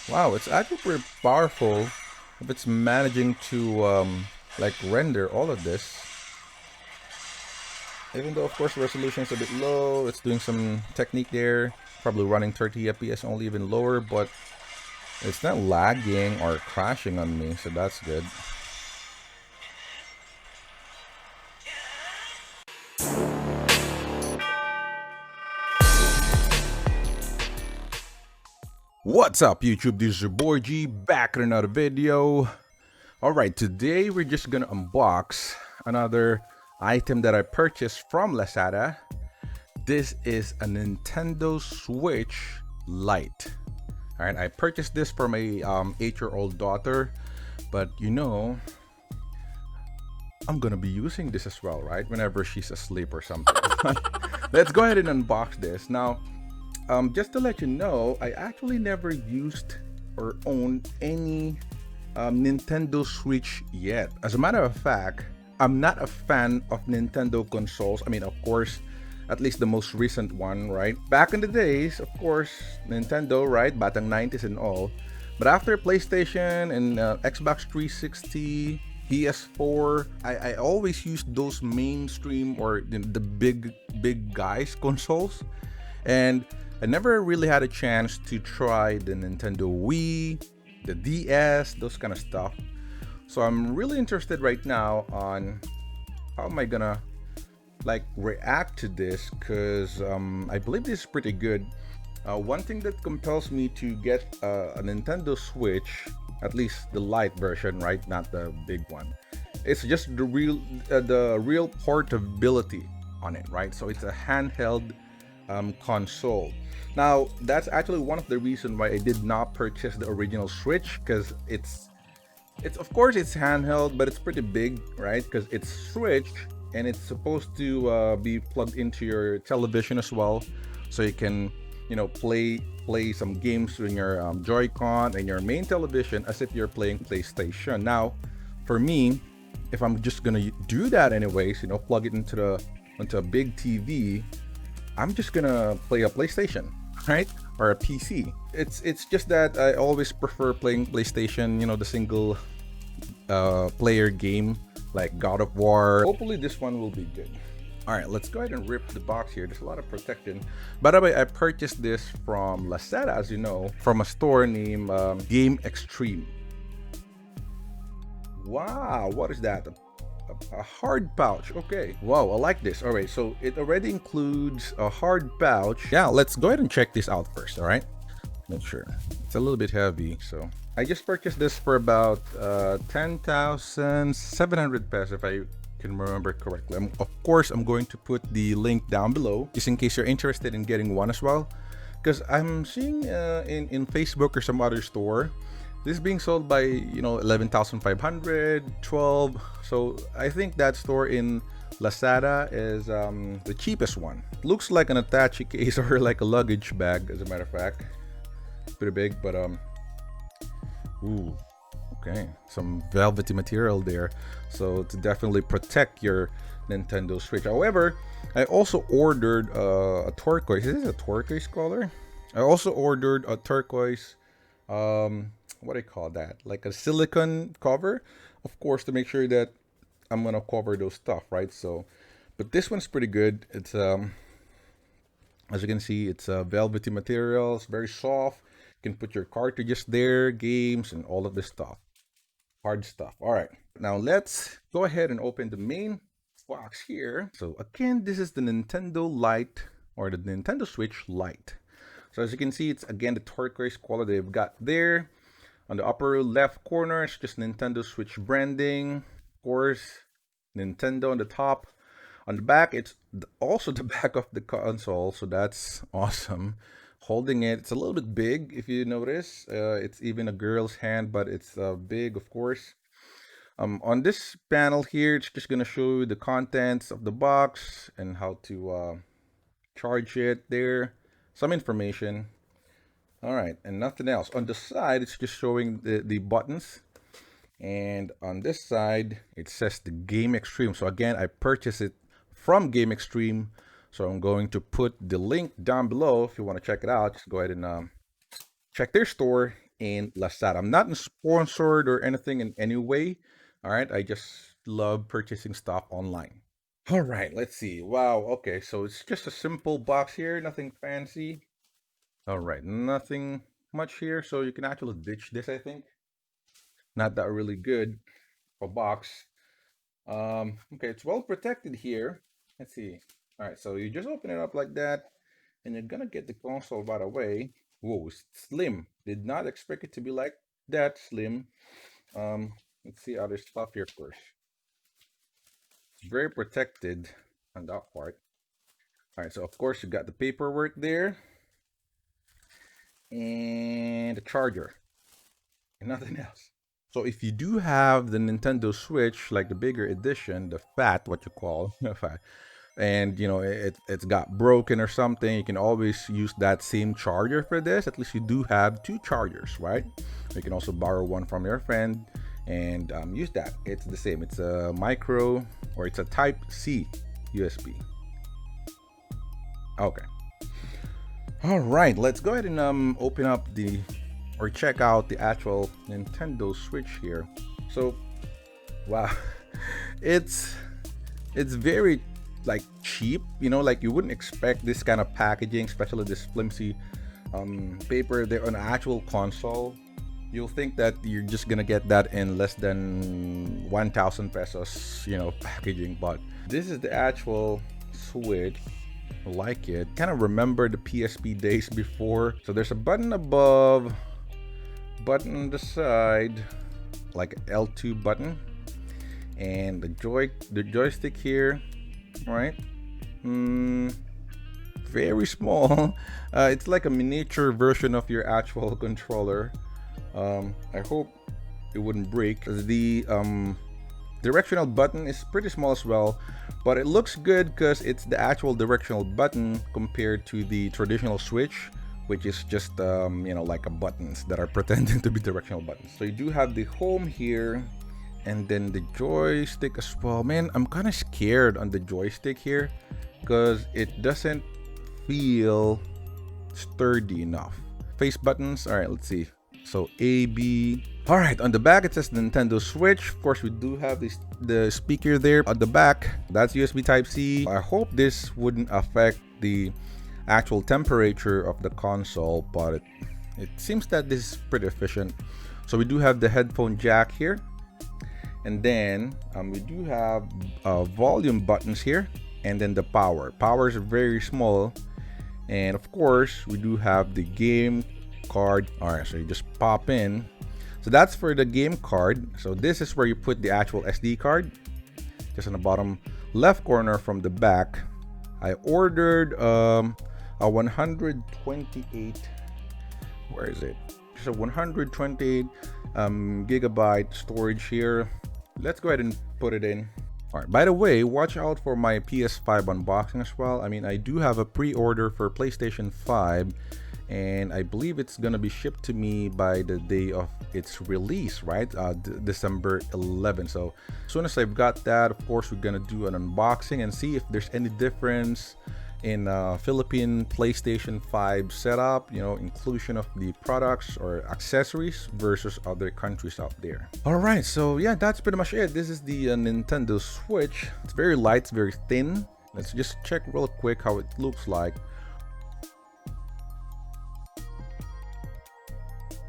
Wow, it's actually pretty powerful if it's managing to like render all of this. Even though of course resolution is a bit low, it's doing some technique there. Probably running 30 FPS only, even lower, but it's not lagging or crashing on me, so that's good. What's up YouTube, this is your boy G back in another video. Alright, today we're just gonna unbox another item that I purchased from Lazada. This is a Nintendo Switch Lite. Alright, I purchased this for my 8-year-old daughter, but you know, I'm gonna be using this as well, right? Whenever she's asleep or something. Let's go ahead and unbox this. Now, just to let you know, I actually never used or owned any Nintendo Switch yet. As a matter of fact, I'm not a fan of Nintendo consoles. I mean, of course, at least the most recent one, right? Back in the days, of course, Nintendo, right? Batang 90s and all. But after PlayStation and Xbox 360, PS4, I always used those mainstream or the big guys consoles. And I never really had a chance to try the Nintendo Wii, the DS, those kind of stuff. So I'm really interested right now on how am I gonna like react to this, because I believe this is pretty good. One thing that compels me to get a Nintendo Switch, at least the Lite version, right, not the big one, it's just the real portability on it, right? So it's a handheld console. Now that's actually one of the reasons why I did not purchase the original Switch, because it's of course it's handheld, but it's pretty big, right? Because it's Switch and it's supposed to be plugged into your television as well, so you can play some games in your Joy-Con and your main television as if you're playing PlayStation. Now, for me, if I'm just gonna do that anyways, plug it into a big TV, I'm just gonna play a PlayStation, right? Or a PC. It's just that I always prefer playing PlayStation, the single player game like God of War. Hopefully this one will be good. All right, let's go ahead and rip the box here. There's a lot of protection. By the way, I purchased this from Lazada, as you know, from a store named Game Extreme. Wow, what is that? A hard pouch. Okay, wow, I like this. All right, so it already includes a hard pouch. Yeah, let's go ahead and check this out first. All right, make sure it's a little bit heavy. So I just purchased this for about 10,700 pesos, if I can remember correctly. Of course, I'm going to put the link down below just in case you're interested in getting one as well, because I'm seeing in Facebook or some other store this is being sold by 11,500, 12. So I think that store in Lazada is the cheapest one. Looks like an attache case or like a luggage bag, as a matter of fact. Pretty big, but ooh, okay, some velvety material there, so to definitely protect your Nintendo Switch. However, I also ordered a turquoise. Is this a turquoise color? I also ordered a turquoise what do I call that, like a silicone cover, of course, to make sure that I'm gonna cover those stuff, right? So but this one's pretty good. It's as you can see, it's velvety material. It's very soft. You can put your cartridges there, games, and all of this stuff. Hard stuff. All right, now let's go ahead and open the main box here. So again, this is the Nintendo Lite, or the Nintendo Switch Lite. So as you can see, it's again the turquoise color they've got there. On the upper left corner, it's just Nintendo Switch branding. Of course, Nintendo on the top. On the back, it's also the back of the console, so that's awesome. Holding it, it's a little bit big if you notice. It's even a girl's hand, but it's big, of course. On this panel here, it's just gonna show you the contents of the box and how to charge it there. Some information. All right, and nothing else. On the side, it's just showing the buttons. And on this side, it says the Game Extreme. So again, I purchased it from Game Extreme. So I'm going to put the link down below if you want to check it out. Just go ahead and check their store in Lazada. I'm not sponsored or anything in any way. All right, I just love purchasing stuff online. All right, let's see. Wow, okay, so it's just a simple box here, nothing fancy. All right, nothing much here, so you can actually ditch this, I think. Not that really good a box. Okay, it's well protected here. Let's see. All right, so you just open it up like that, and you're gonna get the console right away. Whoa, it's slim. Did not expect it to be like that slim. Let's see other stuff here first. It's very protected on that part. All right, so of course you got the paperwork there and the charger and nothing else. So if you do have the Nintendo Switch, like the bigger edition, the fat, what you call fat, and you know it's got broken or something, you can always use that same charger for this. At least you do have two chargers, right? You can also borrow one from your friend and use that. It's the same. It's a micro, or it's a Type C USB. Okay. All right. Let's go ahead and open up the or check out the actual Nintendo Switch here. So, wow, it's very like cheap, you know, like you wouldn't expect this kind of packaging, especially this flimsy paper there on an actual console. You'll think that you're just gonna get that in less than 1,000 pesos, you know, packaging, but this is the actual Switch. I like it. Kind of remember the PSP days before. So there's a button above, button on the side, like L2 button, and the joystick here, right? Very small. It's like a miniature version of your actual controller. I hope it wouldn't break. The directional button is pretty small as well, but it looks good because it's the actual directional button compared to the traditional Switch, which is just you know, like a buttons that are pretending to be directional buttons. So you do have the home here, and then the joystick as well. Man, I'm kind of scared on the joystick here because it doesn't feel sturdy enough. Face buttons. All right, let's see. So A, B. All right, on the back it says Nintendo Switch. Of course, we do have the speaker there at the back. That's USB Type C. I hope this wouldn't affect the actual temperature of the console, but it seems that this is pretty efficient. So we do have the headphone jack here, and then we do have volume buttons here, and then the power. Power is very small, and of course we do have the game card. All right, so you just pop in. So that's for the game card. So this is where you put the actual SD card, just in the bottom left corner from the back. I ordered a 128, where is it? So 128 gigabyte storage here. Let's go ahead and put it in. All right, by the way, watch out for my PS5 unboxing as well. I mean, I do have a pre-order for PlayStation 5, and I believe it's gonna be shipped to me by the day of its release, right? December 11th. So as soon as I've got that, of course, we're gonna do an unboxing and see if there's any difference in Philippine PlayStation 5 setup, you know, inclusion of the products or accessories versus other countries out there. All right, so yeah, that's pretty much it. This is the Nintendo Switch. It's very light, it's very thin. Let's just check real quick how it looks like.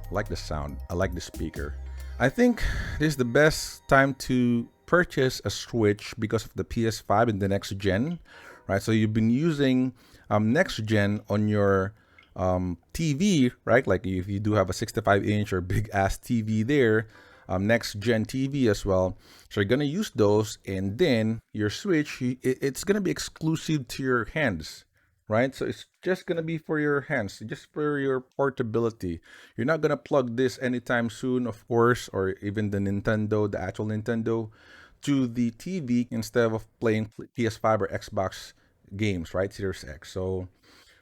I like the sound. I like the speaker. I think this is the best time to purchase a Switch because of the PS5 and the next gen, right? So you've been using next gen on your TV, right? Like if you do have a 65-inch or big ass TV there, next gen TV as well. So you're gonna use those, and then your Switch, it's gonna be exclusive to your hands, right? So it's just gonna be for your hands, just for your portability. You're not gonna plug this anytime soon, of course, or even the Nintendo, the actual Nintendo, to the TV instead of playing PS5 or Xbox games, right? Series X. So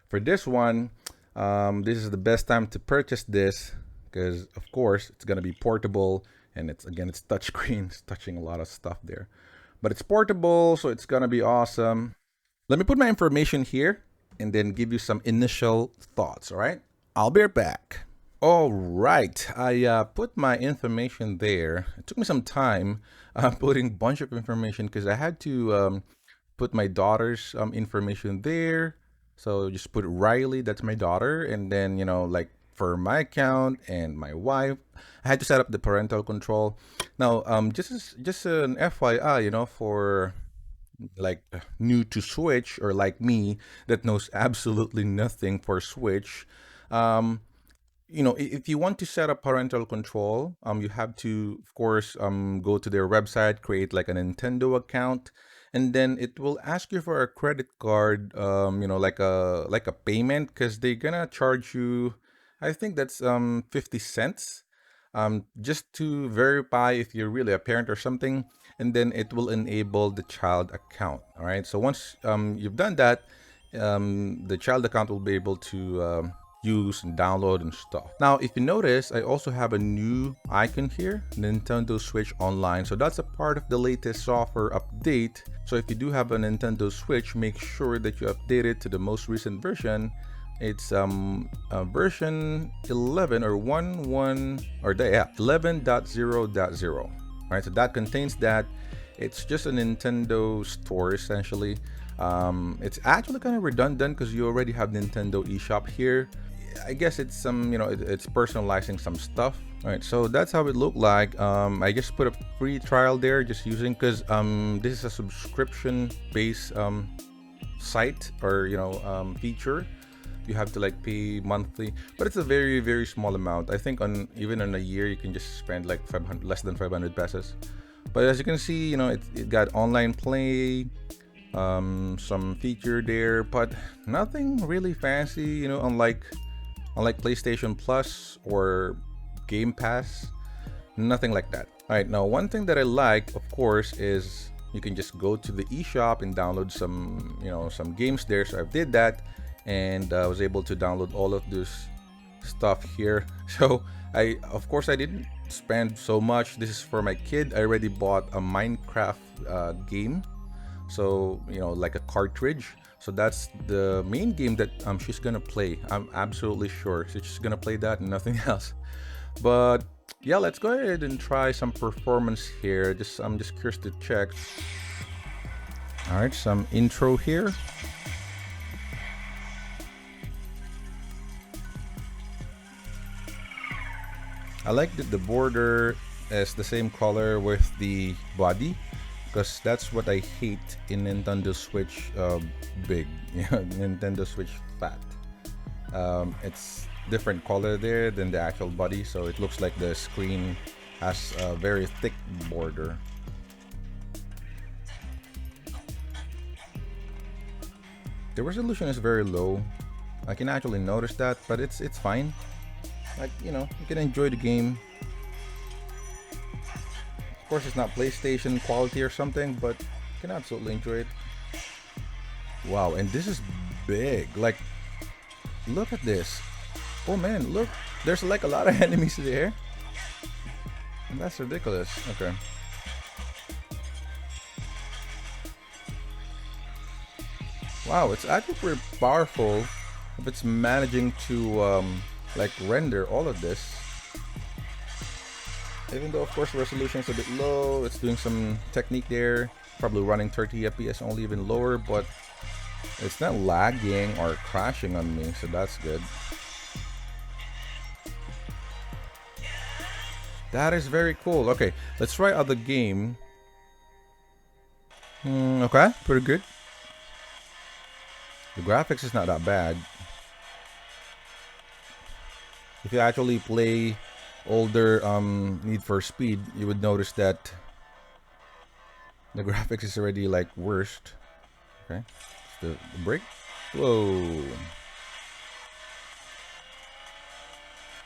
for this one, this is the best time to purchase this because, of course, it's gonna be portable, and it's touchscreen. It's touching a lot of stuff there, but it's portable, so it's gonna be awesome. Let me put my information here and then give you some initial thoughts, all right? I'll be right back. All right, I put my information there. It took me some time putting a bunch of information because I had to put my daughter's information there. So just put Riley, that's my daughter, and then like for my account and my wife, I had to set up the parental control. Now, just an FYI, for like new to Switch or like me that knows absolutely nothing for Switch. Um, if you want to set up parental control, you have to, of course, go to their website, create like a Nintendo account, and then it will ask you for a credit card, like a payment, because they're gonna charge you, I think that's 50 cents, just to verify if you're really a parent or something, and then it will enable the child account. All right. So once you've done that, the child account will be able to use and download and stuff. Now, if you notice, I also have a new icon here, Nintendo Switch Online. So that's a part of the latest software update. So if you do have a Nintendo Switch, make sure that you update it to the most recent version. It's version 11 or 11 or yeah, 11.0.0. All right, so that contains that. It's just a Nintendo store essentially. It's actually kind of redundant because you already have Nintendo eShop here. I guess it's it's personalizing some stuff. All right, so that's how it looked like. I just put a free trial there, just using because this is a subscription based site or feature. You have to like pay monthly, but it's a very very small amount. I think on even on a year you can just spend like 500, less than 500 pesos. But as you can see, it got online play, some feature there, but nothing really fancy, unlike PlayStation Plus or Game Pass, nothing like that. All right, now one thing that I like, of course, is you can just go to the eShop and download some games there. So I did that, and I was able to download all of this stuff here. So of course, I didn't spend so much. This is for my kid. I already bought a Minecraft game, so like a cartridge. So that's the main game that she's gonna play. I'm absolutely sure she's gonna play that and nothing else. But yeah, let's go ahead and try some performance here. I'm just curious to check. All right, some intro here. I like that the border is the same color with the body, because that's what I hate in Nintendo Switch big, Nintendo Switch fat. It's different color there than the actual body, so it looks like the screen has a very thick border. The resolution is very low. I can actually notice that, but it's fine. Like, you can enjoy the game. Of course, it's not PlayStation quality or something, but you can absolutely enjoy it. Wow, and this is big. Like, look at this. Oh man, look. There's like a lot of enemies there. And that's ridiculous. Okay. Wow, it's actually pretty powerful if it's managing to like render all of this. Even though of course resolution is a bit low, it's doing some technique there, probably running 30 FPS only, even lower, but it's not lagging or crashing on me, so that's good. That is very cool. Okay, let's try out the game. Okay, pretty good. The graphics is not that bad. If you actually play older Need for Speed, you would notice that the graphics is already like worst. Okay, the brake. Whoa.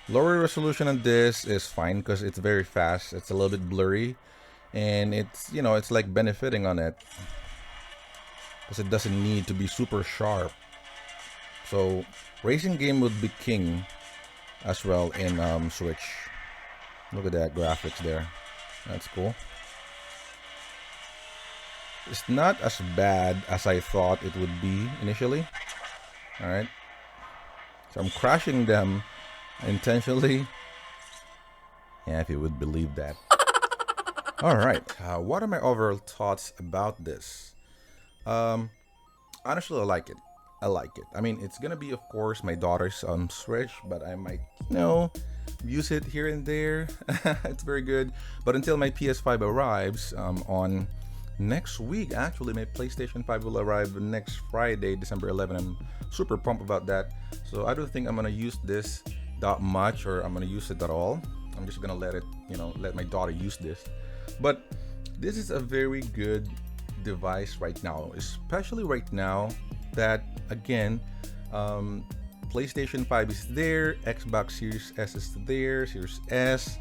Lower resolution on this is fine because it's very fast. It's a little bit blurry, and it's like benefiting on it because it doesn't need to be super sharp. So racing game would be king as well in Switch. Look at that graphics there. That's cool. It's not as bad as I thought it would be initially. All right. So I'm crashing them intentionally. Yeah, if you would believe that. All right. What are my overall thoughts about this? Um, Honestly, I like it. I like it. I mean, it's gonna be, of course, my daughter's Switch, but I might, use it here and there. It's very good. But until my PS5 arrives on next week, actually, my PlayStation 5 will arrive next Friday, December 11th. I'm super pumped about that. So I don't think I'm gonna use this that much, or I'm gonna use it at all. I'm just gonna let it, let my daughter use this. But this is a very good device right now, especially right now that, again, PlayStation 5 is there, Xbox Series S is there, Series S.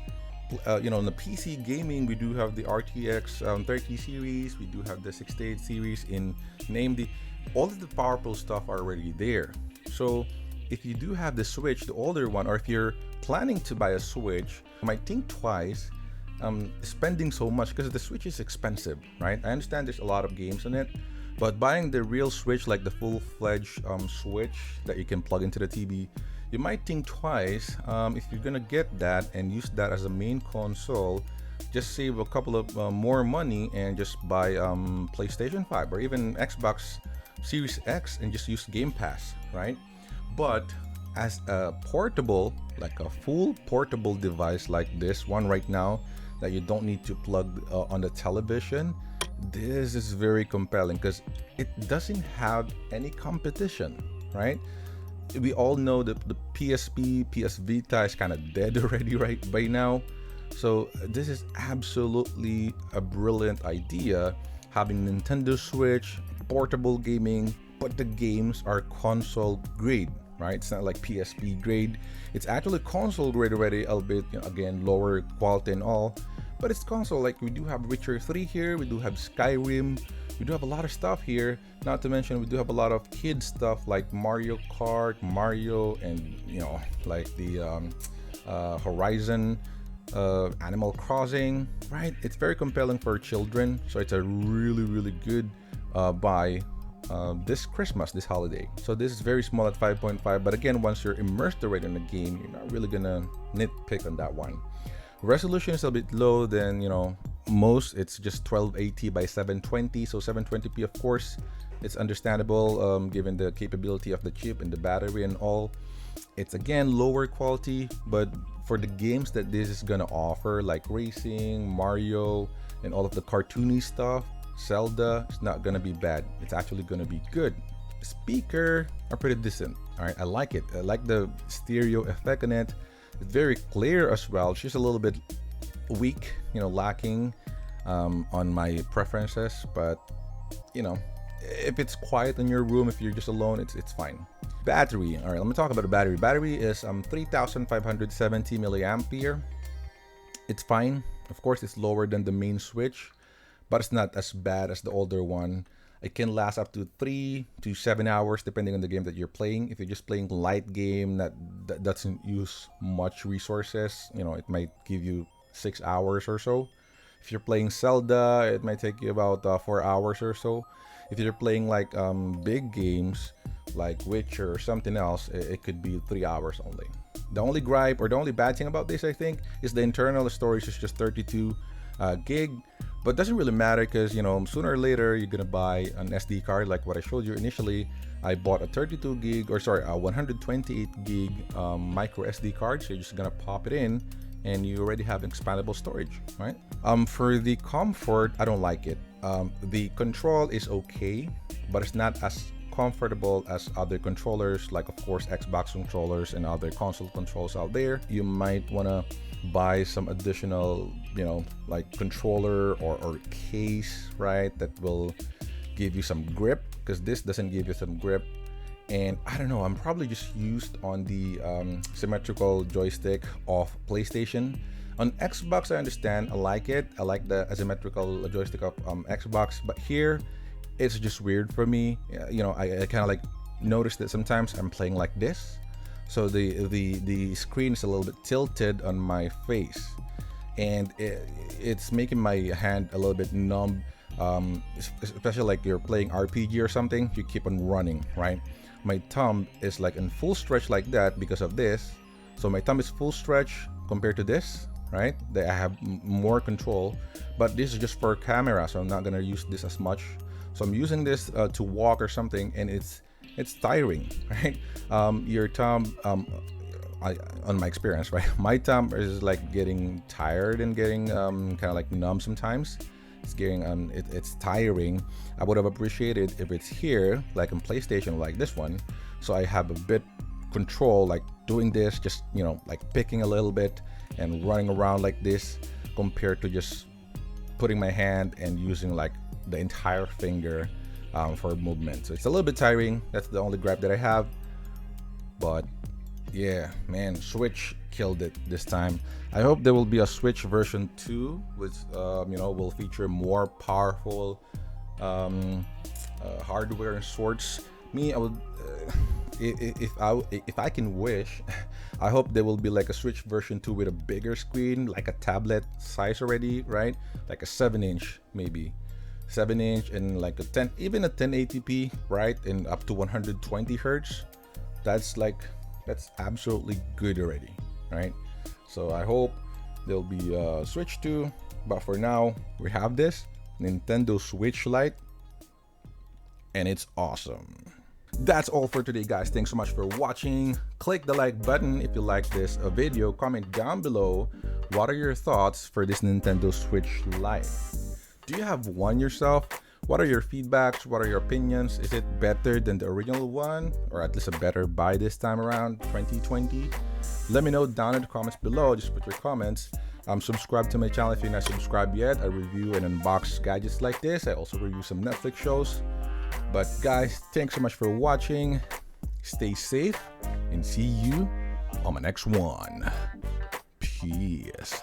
In the PC gaming, we do have the RTX 30 series, we do have the 688 series. In name the all of the powerful stuff are already there. So if you do have the Switch, the older one, or if you're planning to buy a Switch, you might think twice spending so much, because the Switch is expensive, right? I understand there's a lot of games on it, but buying the real Switch, like the full-fledged Switch that you can plug into the TV, you might think twice if you're gonna get that and use that as a main console. Just save a couple of more money and just buy PlayStation 5 or even Xbox Series X and just use Game Pass, right? But as a portable, like a full portable device like this one right now, that you don't need to plug on the television, this is very compelling because it doesn't have any competition, right? We all know that the PSP, PS Vita is kind of dead already right by now. So this is absolutely a brilliant idea, having Nintendo Switch, portable gaming, but the games are console grade, right? It's not like PSP grade. It's actually console grade already, albeit, again, lower quality and all. But it's console. Like, we do have Witcher 3 here, we do have Skyrim, we do have a lot of stuff here. Not to mention, we do have a lot of kid stuff like Mario Kart, Mario, and like the Horizon, Animal Crossing, right? It's very compelling for children, so it's a really, really good buy this Christmas, this holiday. So this is very small at 5.5, but again, once you're immersed already in the game, you're not really gonna nitpick on that one. Resolution is a bit low than most. It's just 1280 by 720, so 720p, of course, it's understandable given the capability of the chip and the battery and all. It's again lower quality, but for the games that this is gonna offer, like racing, Mario, and all of the cartoony stuff, Zelda, it's not gonna be bad. It's actually gonna be good. Speaker are pretty decent. All right, I like it. I like the stereo effect in it. It's very clear as well. It's just a little bit weak, lacking on my preferences. But if it's quiet in your room, if you're just alone, it's fine. Battery. All right, let me talk about the battery. Battery is 3,570 milliampere. It's fine. Of course, it's lower than the main Switch, but it's not as bad as the older one. It can last up to 3 to 7 hours depending on the game that you're playing. If you're just playing light game that doesn't use much resources, it might give you 6 hours or so. If you're playing Zelda, it might take you about 4 hours or so. If you're playing like big games like Witcher or something else, it could be 3 hours only. The only gripe, or the only bad thing about this, I think, is the internal storage is just 32 gig. But it doesn't really matter because, sooner or later, you're going to buy an SD card like what I showed you initially. I bought a 128 gig micro SD card. So you're just going to pop it in and you already have expandable storage, right? For the comfort, I don't like it. The control is okay, but it's not as comfortable as other controllers, like, of course, Xbox controllers and other console controls out there. You might want to buy some additional like controller or case, right, that will give you some grip, because this doesn't give you some grip. And I don't know, I'm probably just used on the symmetrical joystick of PlayStation. On Xbox, I understand, I like it. I like the asymmetrical joystick of Xbox, but here it's just weird for me. I kind of like notice that sometimes I'm playing like this, so the screen is a little bit tilted on my face, and it's making my hand a little bit numb, especially like you're playing RPG or something, you keep on running, right? My thumb is like in full stretch like that because of this, So my thumb is full stretch compared to this, right? That I have more control, but this is just for camera, so I'm not gonna use this as much. So I'm using this to walk or something, and it's tiring, right? Your thumb, on my experience, right? My thumb is like getting tired and getting kind of like numb sometimes. It's getting it's tiring. I would have appreciated if it's here, like in PlayStation, like this one, so I have a bit control, like doing this, just like picking a little bit and running around like this, compared to just putting my hand and using like the entire finger for movement. So it's a little bit tiring. That's the only gripe that I have. But yeah, man, Switch killed it this time. I hope there will be a Switch version 2, which will feature more powerful hardware and sorts. Me, I would if I can wish, I hope there will be like a Switch version 2 with a bigger screen, like a tablet size already, right? Like a 7-inch maybe. 7-inch and like even a 1080p, right? And up to 120 hertz. That's absolutely good already, right? So I hope there'll be a Switch 2, but for now we have this Nintendo Switch Lite, and it's awesome. That's all for today, guys. Thanks so much for watching. Click the like button if you like this video. Comment down below, what are your thoughts for this Nintendo Switch Lite? Do you have one yourself? What are your feedbacks? What are your opinions? Is it better than the original one, or at least a better buy this time around 2020? Let me know down in the comments below. Just put your comments. Subscribe to my channel if you're not subscribed yet. I review and unbox gadgets like this. I also review some Netflix shows. But guys, thanks so much for watching. Stay safe and see you on my next one. Peace.